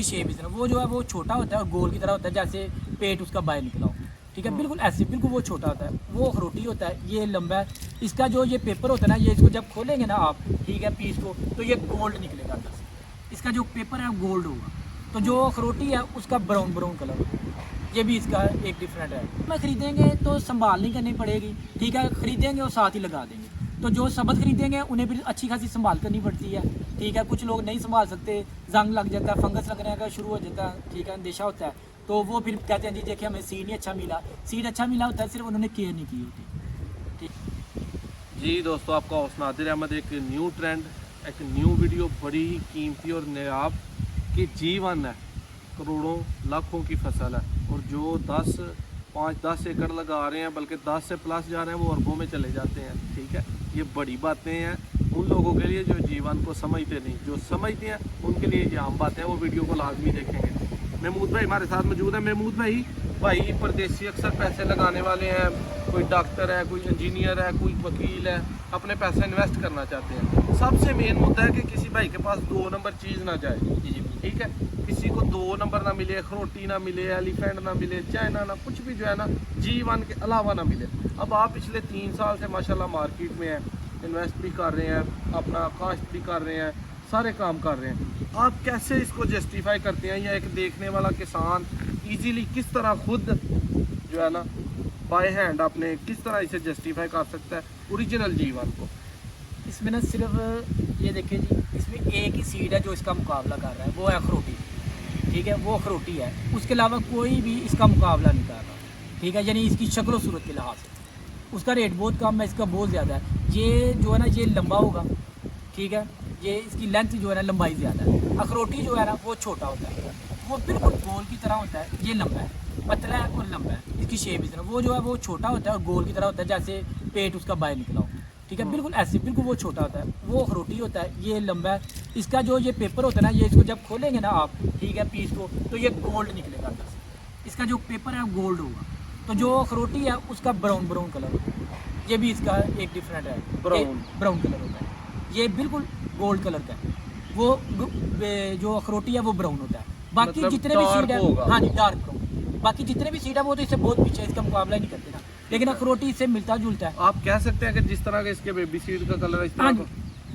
Shape इस तरह, वो जो है वो छोटा होता है और गोल की तरह होता है, जैसे पेट उसका बाहर निकला हो। ठीक है, बिल्कुल ऐसे, बिल्कुल वो छोटा होता है, वो अखरोटी होता है, ये लंबा है। इसका जो ये पेपर होता है ना, ये इसको जब खोलेंगे ना आप, ठीक है, पीस को, तो ये गोल्ड निकलेगा अंदर से। इसका जो पेपर है वो गोल्ड होगा। तो जो अखरोटी है उसका ब्राउन ब्राउन कलर होगा। ये भी इसका एक डिफरेंट है। मैं खरीदेंगे तो संभाल नहीं करनी पड़ेगी, ठीक है, खरीदेंगे और साथ ही लगा देंगे। तो जो सबज खरीदेंगे उन्हें फिर अच्छी खासी संभाल करनी पड़ती है। ठीक है, कुछ लोग नहीं संभाल सकते, जंग लग जाता है, फंगस लगने का शुरू हो जाता है, ठीक है, अंदेशा होता है, तो वो फिर कहते हैं जी देखिए हमें सीड नहीं अच्छा मिला। सीड अच्छा मिला होता है, सिर्फ उन्होंने केयर नहीं की होती। ठीक जी दोस्तों, आपका हौसला नादिर अहमद, एक न्यू ट्रेंड, एक न्यू वीडियो, बड़ी ही कीमती और नायाब की जीवन है, करोड़ों लाखों की फसल है, और जो 5-10 एकड़ लगा रहे हैं, बल्कि 10 से प्लस जा रहे हैं, वो अरबों में चले जाते हैं। ठीक है, ये बड़ी बातें हैं उन लोगों के लिए जो जीवन को समझते नहीं, जो समझते हैं उनके लिए ये आम बातें हैं। वो वीडियो को लाजमी देखेंगे। महमूद भाई हमारे साथ मौजूद है। महमूद भाई परदेसी अक्सर पैसे लगाने वाले हैं, कोई डॉक्टर है, कोई इंजीनियर है, कोई वकील है, अपने पैसे इन्वेस्ट करना चाहते हैं। सबसे मेन मुद्दा है कि किसी भाई के पास 2 नंबर चीज़ ना जाए। जी। ठीक है, किसी को 2 नंबर ना मिले, अखरोटी ना मिले, एलिफेंट ना मिले, चाइना ना, कुछ भी जो है ना जीवन के अलावा ना मिले। अब आप पिछले 3 साल से माशाल्लाह मार्केट में हैं, इन्वेस्ट भी कर रहे हैं, अपना काश्त भी कर रहे हैं, सारे काम कर रहे हैं। आप कैसे इसको जस्टिफाई करते हैं, या एक देखने वाला किसान इजीली किस तरह खुद जो है ना बाय हैंड अपने किस तरह इसे जस्टिफाई कर सकता है ओरिजिनल जीवन को? इसमें ना सिर्फ ये देखिए जी, इसमें एक ही सीड है जो इसका मुकाबला कर रहा है, वो है अखरोटी। ठीक है, वो अखरोटी है, उसके अलावा कोई भी इसका मुकाबला नहीं कर रहा। ठीक है, यानी इसकी शक्ल सूरत के लिहाज से उसका रेट बहुत कम है, इसका बहुत ज़्यादा है। ये जो है ना ये लंबा होगा, ठीक है, ये इसकी लेंथ जो है ना लंबाई ज़्यादा है। अखरोटी जो है ना वो छोटा होता है, वो बिल्कुल गोल की तरह होता है, ये लंबा है, पतला है और लंबा है, इसकी शेप इस तरह। वो जो है वो छोटा होता है और गोल की तरह होता है, जैसे पेट उसका बाहर निकला हो। ठीक है, बिल्कुल ऐसे, बिल्कुल वो छोटा होता है, वो अखरोटी होता है, ये लंबा है। इसका जो ये पेपर होता है ना, ये इसको जब खोलेंगे ना आप, ठीक है, पीस को, तो ये गोल्ड निकलेगा अंदर से। इसका जो पेपर है वो गोल्ड होगा। तो जो अखरोटी है उसका ब्राउन ब्राउन कलर होता है। ये भी इसका एक डिफरेंट है, ब्राउन कलर होता है, ये बिल्कुल गोल्ड कलर का है। वो जो अखरोटी है वो ब्राउन होता है। बाकी मतलब जितने भी सीड है, होगा। हाँ जी, डार्क ब्राउन। बाकी जितने भी सीड है वो तो इससे बहुत पीछे है, इसका मुकाबला ही नहीं करते ना, लेकिन अखरोटी इससे मिलता जुलता है। आप कह सकते हैं कि जिस तरह के इसके बेबी सीड का कलर है, इस हाँ तरह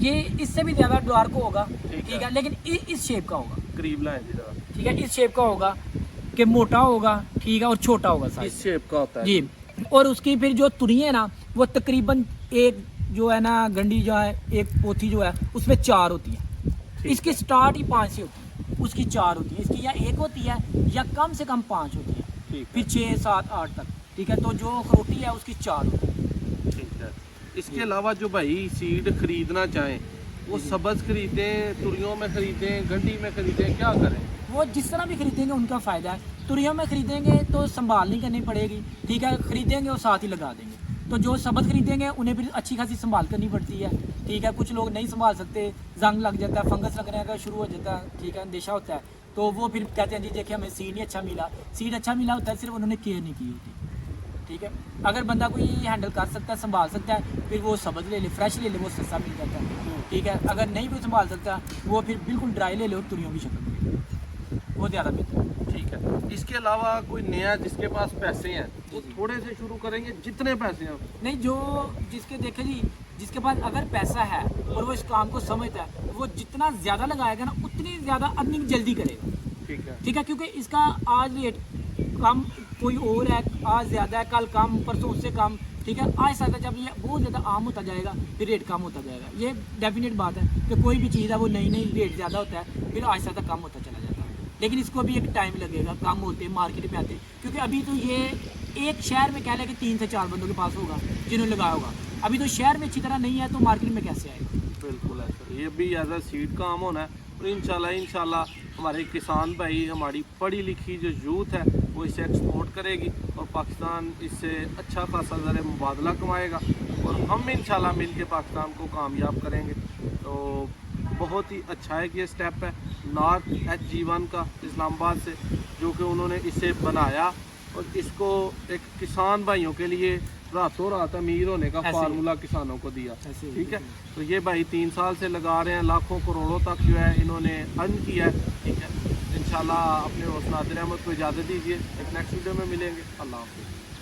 जी, ये इससे भी ज़्यादा डार्क होगा। ठीक ठीक है, लेकिन इस शेप का होगा। करीब लाएं जी जरा। ठीक है, इस शेप का होगा कि मोटा होगा, ठीक है, और छोटा होगा साइज इस शेप का होता है जी। और उसकी फिर जो तुरी है ना, वो तकरीबन एक जो है ना गंडी जो है, एक पोथी जो है उसमें 4 होती है। इसकी स्टार्ट ही 5 से होती है, उसकी 4 होती है। इसकी या 1 होती है या कम से कम 5 होती है, ठीक फिर 6, 7, 8 तक। ठीक है, तो जो अखरोटी है उसकी 4 होती है। ठीक है। इसके अलावा जो भाई सीड खरीदना चाहें, वो सबज खरीदें, तुरियों में खरीदें, गंडी में खरीदें, क्या करें? वो जिस तरह भी खरीदेंगे उनका फ़ायदा है। तुरियों में खरीदेंगे तो संभाल नहीं करनी पड़ेगी, ठीक है, खरीदेंगे और साथ ही लगा देंगे। तो जो सबज खरीदेंगे उन्हें फिर अच्छी खासी संभाल करनी पड़ती है। ठीक है, कुछ लोग नहीं संभाल सकते, जंग लग जाता है, फंगस लगने का शुरू हो जाता है, ठीक है, अंदेशा होता है, तो वो फिर कहते हैं जी देखिए हमें सीड नहीं अच्छा मिला। सीड अच्छा मिला होता है, सिर्फ उन्होंने केयर नहीं की होती। ठीक है, अगर बंदा कोई हैंडल कर सकता है, संभाल सकता है, फिर वो सबज ले ले, फ्रेश ले ले, वो सस्ता मिल जाता है। ठीक है, अगर नहीं कोई संभाल सकता, वो फिर बिल्कुल ड्राई ले लो और तुरियों की शक्ल में, वो ज़्यादा बेहतर है। ठीक है। इसके अलावा कोई नया जिसके पास पैसे हैं, वो थोड़े से शुरू करेंगे, जितने पैसे हैं? नहीं, जो जिसके देखे जी, जिसके पास अगर पैसा है और वो इस काम को समझता है, वो जितना ज़्यादा लगाएगा ना उतनी ज़्यादा अर्निंग जल्दी करेगा। ठीक है। ठीक है, क्योंकि इसका आज रेट कम कोई और है, आज ज़्यादा है, कल कम, परसों उससे कम। ठीक है, आहिस्ता आहिस्ता जब ये बहुत ज़्यादा आम होता जाएगा फिर रेट कम होता जाएगा। ये डेफिनेट बात है कि कोई भी चीज़ है वो नई नई रेट ज़्यादा होता है, फिर आहिस्ता आहिस्ता कम होता चला जाता है। लेकिन इसको भी एक टाइम लगेगा, कम होते मार्केट में आते, क्योंकि अभी तो ये एक शहर में कह लें कि 3 से 4 बंदों के पास होगा जिन्होंने लगाया होगा। अभी तो शहर में अच्छी तरह नहीं है, तो मार्केट में कैसे आएगा? बिल्कुल है सर, ये भी एज अ सीड काम होना है। और इंशाल्लाह हमारे किसान भाई, हमारी पढ़ी लिखी जो यूथ है, वो इसे एक्सपोर्ट करेगी और पाकिस्तान इससे अच्छा खासा ज़र मुबादला कमाएगा, और हम इंशाल्लाह मिल के पाकिस्तान को कामयाब करेंगे। तो बहुत ही अच्छा है कि ये स्टेप है नॉर्थ एच जीवन का इस्लामाबाद से, जो कि उन्होंने इसे बनाया और इसको एक किसान भाइयों के लिए रातों रात अमीर होने का फार्मूला किसानों को दिया। ठीक है, तो ये भाई 3 साल से लगा रहे हैं, लाखों करोड़ों तक जो है इन्होंने अर्न किया है। ठीक है, इंशाल्लाह इंशाल्लाह अपने दोस्त नादिर अहमद को इजाज़त दीजिए, एक नेक्स्ट वीडियो में मिलेंगे। अल्लाह हाफ़िज़।